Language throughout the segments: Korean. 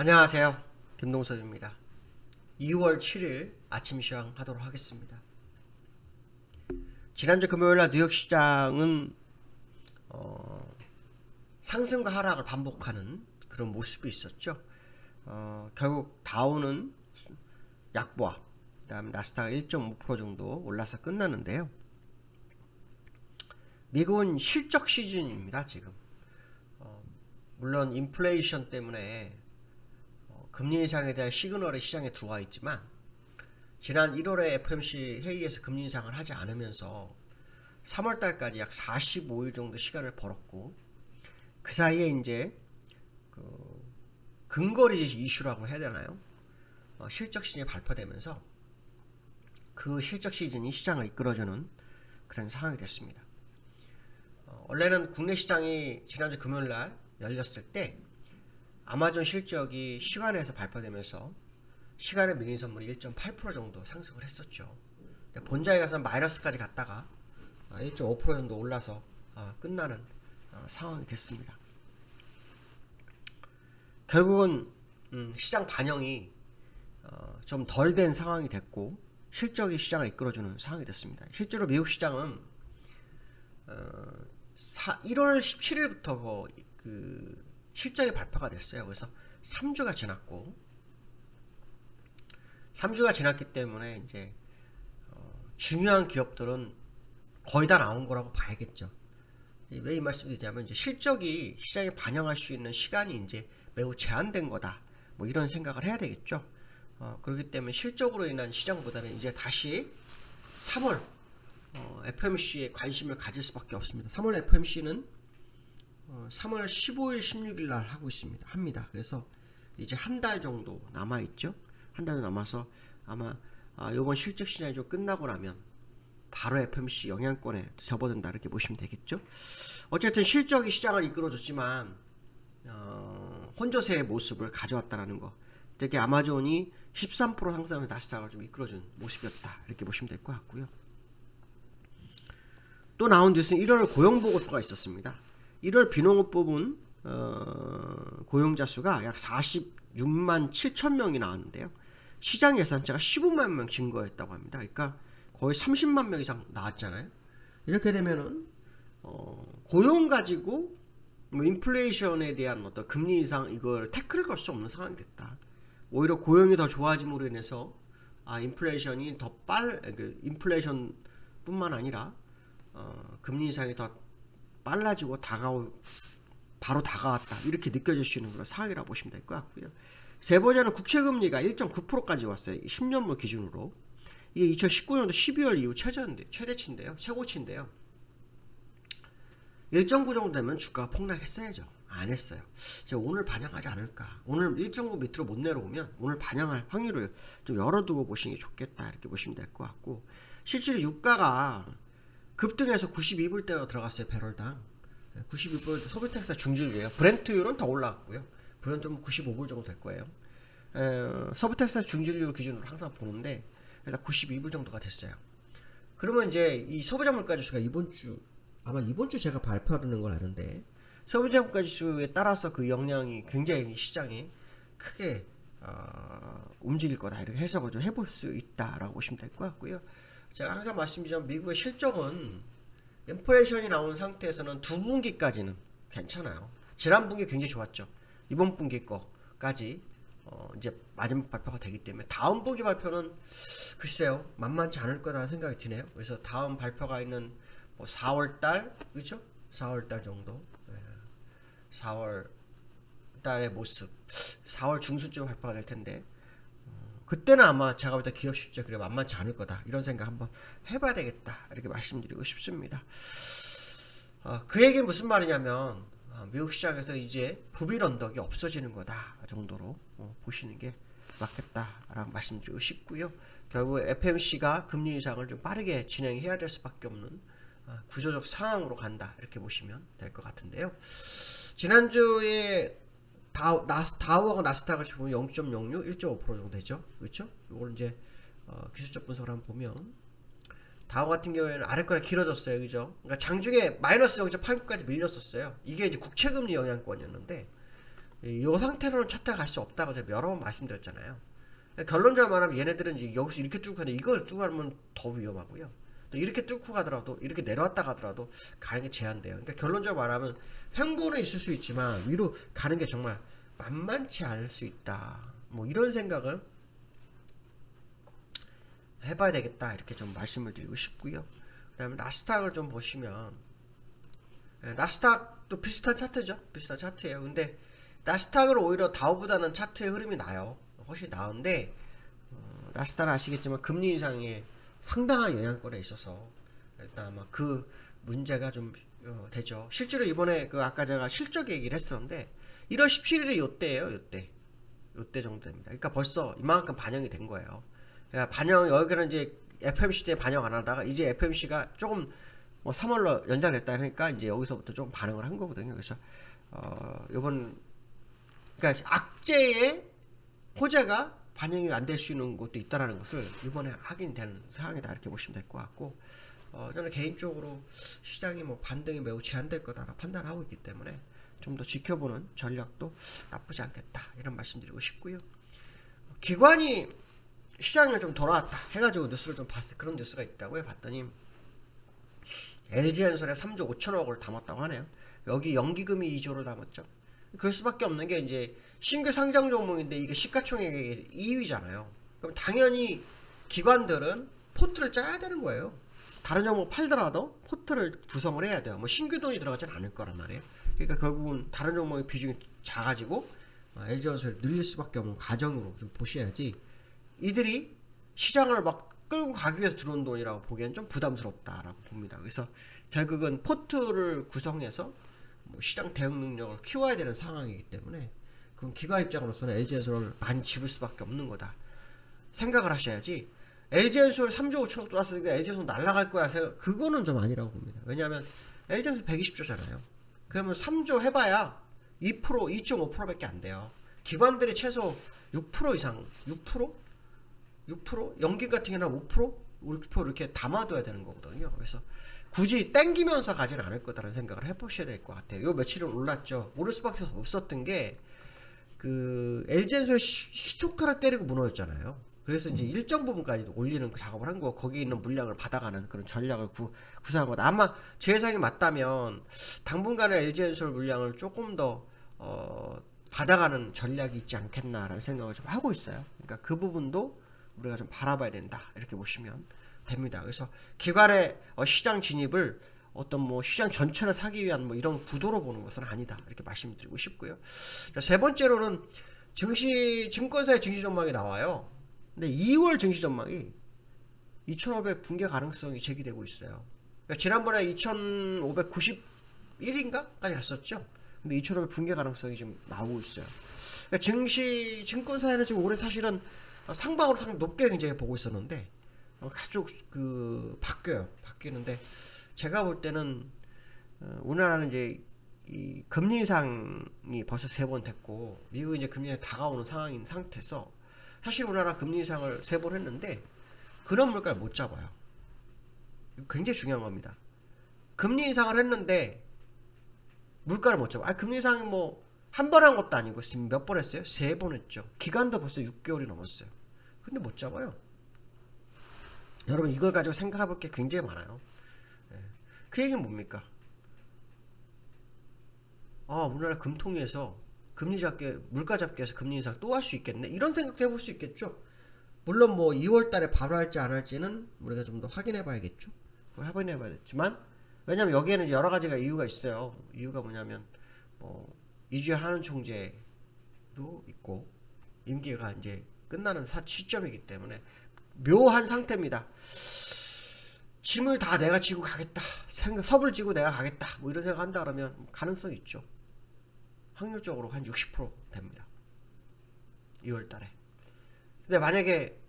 안녕하세요. 김동섭입니다. 2월 7일 아침 시황하도록 하겠습니다. 지난주 금요일날 뉴욕 시장은 상승과 하락을 반복하는 그런 모습이 있었죠. 결국 다우는 약보합, 그다음에 나스닥 1.5% 정도 올라서 끝나는데요. 미국은 실적 시즌입니다. 지금 물론 인플레이션 때문에 금리 인상에 대한 시그널이 시장에 들어와 있지만 지난 1월에 FOMC 회의에서 금리 인상을 하지 않으면서 3월달까지 약 45일 정도 시간을 벌었고 그 사이에 이제 근거리 이슈라고 해야 되나요? 실적 시즌이 발표되면서 그 실적 시즌이 시장을 이끌어주는 그런 상황이 됐습니다. 원래는 국내 시장이 지난주 금요일날 열렸을 때 아마존 실적이 시간에서 발표되면서 시간의 밀린 선물이 1.8% 정도 상승을 했었죠. 본자에 가서 마이너스까지 갔다가 1.5% 정도 올라서 끝나는 상황이 됐습니다. 결국은 시장 반영이 좀 덜 된 상황이 됐고 실적이 시장을 이끌어주는 상황이 됐습니다. 실제로 미국 시장은 1월 17일부터 그 실적이 발표가 됐어요. 그래서 3주가 지났고 3주가 지났기 때문에 이제 중요한 기업들은 거의 다 나온 거라고 봐야겠죠. 왜 이 말씀을 드리냐면 이제 실적이 시장에 반영할 수 있는 시간이 이제 매우 제한된 거다. 뭐 이런 생각을 해야 되겠죠. 그렇기 때문에 실적으로 인한 시장보다는 이제 다시 3월 FOMC에 관심을 가질 수밖에 없습니다. 3월 FOMC는 3월 15일, 16일 날 하고 있습니다. 합니다. 그래서 이제 한 달 정도 남아 있죠. 한 달 남아서 아마 요번 실적 시장이 좀 끝나고 나면 바로 FOMC 영향권에 접어든다 이렇게 보시면 되겠죠. 어쨌든 실적이 시장을 이끌어줬지만 혼조세의 모습을 가져왔다라는 거. 특히 아마존이 13% 상승하면서 나스닥을 좀 이끌어준 모습이었다 이렇게 보시면 될 것 같고요. 또 나온 뉴스는 1월 고용보고서가 있었습니다. 1월 비농업 부분 고용자 수가 약 46만 7천 명이 나왔는데요. 시장 예상치가 15만 명 증가했다고 합니다. 그러니까 거의 30만 명 이상 나왔잖아요. 이렇게 되면은 고용 가지고 뭐 인플레이션에 대한 어떤 금리 인상 이걸 태클을 걸 수 없는 상황이 됐다. 오히려 고용이 더 좋아짐으로 인해서 인플레이션이 인플레이션뿐만 아니라 금리 인상이 더 빨라지고 바로 다가왔다 이렇게 느껴질 수 있는 그런 상황이라고 보시면 될 것 같고요. 세 번째는 국채금리가 1.9%까지 왔어요. 10년물 기준으로. 이게 2019년도 12월 이후 최고치인데요. 1.9 정도 되면 주가가 폭락했어야죠. 안 했어요. 제가 오늘 반영하지 않을까. 오늘 1.9 밑으로 못 내려오면 오늘 반영할 확률을 좀 열어두고 보시는 게 좋겠다 이렇게 보시면 될 것 같고, 실제로 유가가 급등해서 92불대로 들어갔어요. 배럴당 92불. 소비텍사 중진율이에요. 브렌트율은 더 올라갔고요. 브렌트는 95불 정도 될 거예요. 소비텍사 중진율 기준으로 항상 보는데 일단 92불 정도가 됐어요. 그러면 이제 이 소비자 물가 지수가 아마 이번 주 제가 발표하는 걸 아는데, 소비자 물가 지수에 따라서 그 영향이 굉장히 시장에 크게 움직일 거다 이렇게 해석을 좀 해볼 수 있다라고 보시면 될 것 같고요. 제가 항상 말씀드리자면 미국의 실적은 인플레이션이 나온 상태에서는 두 분기까지는 괜찮아요. 지난 분기 굉장히 좋았죠. 이번 분기 거까지 이제 마지막 발표가 되기 때문에 다음 분기 발표는 글쎄요 만만치 않을 거라는 생각이 드네요. 그래서 다음 발표가 있는 뭐 4월달 그렇죠? 4월달 정도, 4월달의 모습, 4월 중순쯤 발표가 될 텐데 그때는 아마 제가 볼 때 기업 실적이 만만치 않을 거다 이런 생각 한번 해봐야 되겠다 이렇게 말씀드리고 싶습니다. 그 얘기는 무슨 말이냐면 미국 시장에서 이제 부빌 언덕이 없어지는 거다 정도로 보시는 게 맞겠다라고 말씀드리고 싶고요. 결국 FOMC가 금리 인상을 좀 빠르게 진행해야 될 수밖에 없는 구조적 상황으로 간다 이렇게 보시면 될 것 같은데요. 지난주에 다우하고 나스닥을 보면 0.06, 1.5% 정도 되죠. 그렇죠? 이걸 이제 기술적 분석을 한번 보면 다우 같은 경우에는 아래 거나 길어졌어요. 그죠? 그러니까 장중에 마이너스 0.89까지 밀렸었어요. 이게 이제 국채금리 영향권이었는데 이 상태로는 차트가 갈 수 없다고 제가 여러 번 말씀드렸잖아요. 결론적으로 말하면 얘네들은 이제 여기서 이렇게 뚫고 가는데 이걸 뚫고 가면 더 위험하고요. 또 이렇게 뚫고 가더라도 이렇게 내려왔다 가더라도 가는 게 제한돼요. 그러니까 결론적으로 말하면 횡보는 있을 수 있지만 위로 가는 게 정말 만만치 않을 수 있다. 뭐 이런 생각을 해봐야 되겠다 이렇게 좀 말씀을 드리고 싶고요. 그 다음에 나스닥을 좀 보시면 나스닥도 비슷한 차트죠. 비슷한 차트예요. 근데 나스닥은 오히려 다우보다는 차트의 흐름이 나요. 훨씬 나은데 나스닥은 아시겠지만 금리 인상에 상당한 영향권에 있어서 일단 아마 그 문제가 좀 되죠. 실제로 이번에 그 아까 제가 실적 얘기를 했었는데 1월 17일이 요때예요. 요때 정도 됩니다. 그러니까 벌써 이만큼 반영이 된 거예요. 그러니까 반영 여기는 이제 FMC 때 반영 안 하다가 이제 FMC가 조금 뭐 3월로 연장됐다 그러니까 이제 여기서부터 좀 반응을 한 거거든요. 그래서 요번 그러니까 악재의 호재가 반영이 안 될 수 있는 것도 있다라는 것을 이번에 확인되는 상황이다 이렇게 보시면 될 것 같고 저는 개인적으로 시장이 뭐 반등이 매우 제한될 거다라고 판단하고 있기 때문에 좀 더 지켜보는 전략도 나쁘지 않겠다 이런 말씀드리고 싶고요. 기관이 시장을 좀 돌아왔다 해가지고 뉴스를 좀 봤어요. 그런 뉴스가 있더라고요. 봤더니 LG엔솔에 3조 5천억을 담았다고 하네요. 여기 연기금이 2조를 담았죠. 그럴 수밖에 없는 게 이제 신규 상장 종목인데 이게 시가총액의 2위잖아요. 그럼 당연히 기관들은 포트를 짜야 되는 거예요. 다른 종목 팔더라도 포트를 구성을 해야 돼요. 뭐 신규 돈이 들어가진 않을 거란 말이에요. 그러니까 결국은 다른 종목의 비중이 작아지고 LG전설을 늘릴 수밖에 없는 과정으로 좀 보셔야지 이들이 시장을 막 끌고 가기 위해서 들어온 돈이라고 보기엔 좀 부담스럽다라고 봅니다. 그래서 결국은 포트를 구성해서 뭐 시장 대응 능력을 키워야 되는 상황이기 때문에 그건 기관 입장으로서는 LG전설을 많이 집을 수밖에 없는 거다 생각을 하셔야지 LG전설 3조 5천억 들어왔으니까 LG전설 날아갈 거야 그거는 좀 아니라고 봅니다. 왜냐하면 LG전설 120조잖아요. 그러면 3조 해봐야 2%, 2.5%밖에 안 돼요. 기관들이 최소 6% 이상, 6%? 연기 같은 경우는 5%? 5% 이렇게 담아둬야 되는 거거든요. 그래서 굳이 땡기면서 가지는 않을 거다라는 생각을 해보셔야 될 것 같아요. 요 며칠은 올랐죠. 오를 수밖에 없었던 게 그 LG엔솔 시초가를 때리고 무너졌잖아요. 그래서 이제 일정 부분까지 올리는 작업을 한 거, 거기에 있는 물량을 받아가는 그런 전략을 구사한 거다. 아마 제 예상이 맞다면 당분간은 LG엔솔 물량을 조금 더 받아가는 전략이 있지 않겠나라는 생각을 좀 하고 있어요. 그러니까 그 부분도 우리가 좀 바라봐야 된다 이렇게 보시면 됩니다. 그래서 기관의 시장 진입을 어떤 뭐 시장 전체를 사기 위한 뭐 이런 구도로 보는 것은 아니다 이렇게 말씀드리고 싶고요. 자, 세 번째로는 증권사의 증시 전망이 나와요. 근데 2월 증시 전망이 2,500 붕괴 가능성이 제기되고 있어요. 그러니까 지난번에 2,591인가까지 갔었죠. 근데 2,500 붕괴 가능성이 지금 나오고 있어요. 그러니까 증권사에는 지금 올해 사실은 상방으로 상당히 높게 굉장히 보고 있었는데 아주 바뀌는데 제가 볼 때는 우리나라는 이제 이 금리 인상이 벌써 3번 됐고 미국이 이제 금리 인상이 다가오는 상황인 상태에서 사실 우리나라 금리 인상을 3번 했는데 그런 물가를 못 잡아요. 굉장히 중요한 겁니다. 금리 인상을 했는데 물가를 못 잡아. 금리 인상이 뭐 한 번 한 것도 아니고 지금 몇 번 했어요? 3번 했죠. 기간도 벌써 6개월이 넘었어요. 근데 못 잡아요. 여러분 이걸 가지고 생각해 볼 게 굉장히 많아요. 그 얘기는 뭡니까? 우리나라 금통위에서 물가 잡기 위해서 금리 인상 또 할 수 있겠네? 이런 생각도 해볼 수 있겠죠. 물론 뭐 2월 달에 바로 할지 안 할지는 우리가 좀 더 확인해 봐야겠죠. 그걸 확인해 봐야겠지만 왜냐면 여기에는 여러 가지가 이유가 있어요. 이유가 뭐냐면 뭐 이주에 하는 총재도 있고 임기가 이제 끝나는 시점이기 때문에 묘한 상태입니다. 짐을 다 내가 지고 가겠다. 섭을 지고 내가 가겠다. 뭐 이런 생각 한다 그러면 가능성이 있죠. 확률적으로 한 60% 됩니다. 2월 달에. 근데 만약에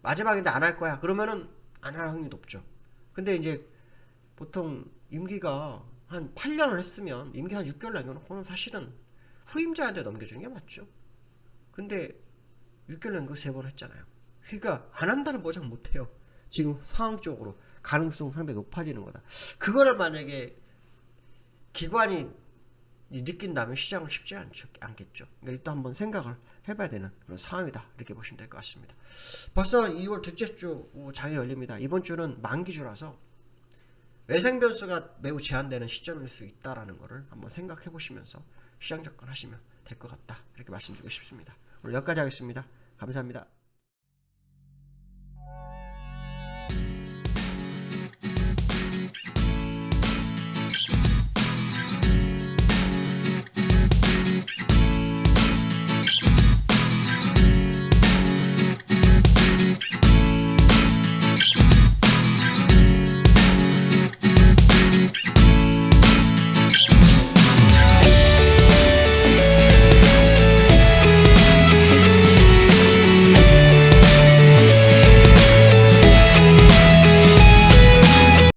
마지막인데 안 할 거야. 그러면은 안 할 확률이 높죠. 근데 이제 보통 임기가 한 8년을 했으면 임기 한 6개월 남겨놓고는 사실은 후임자한테 넘겨주는 게 맞죠. 근데 6개월 남겨 3번 했잖아요. 그러니까 안 한다는 보장 못해요. 지금 상황적으로 가능성 상당히 높아지는 거다. 그거를 만약에 기관이 느낀다면 시장은 쉽지 않겠죠. 그러니까 또 한번 생각을 해봐야 되는 그런 상황이다. 이렇게 보시면 될 것 같습니다. 벌써 2월 둘째 주 장이 열립니다. 이번 주는 만기주라서 외생 변수가 매우 제한되는 시점일 수 있다라는 것을 한번 생각해 보시면서 시장 접근하시면 될 것 같다. 이렇게 말씀드리고 싶습니다. 오늘 여기까지 하겠습니다. 감사합니다.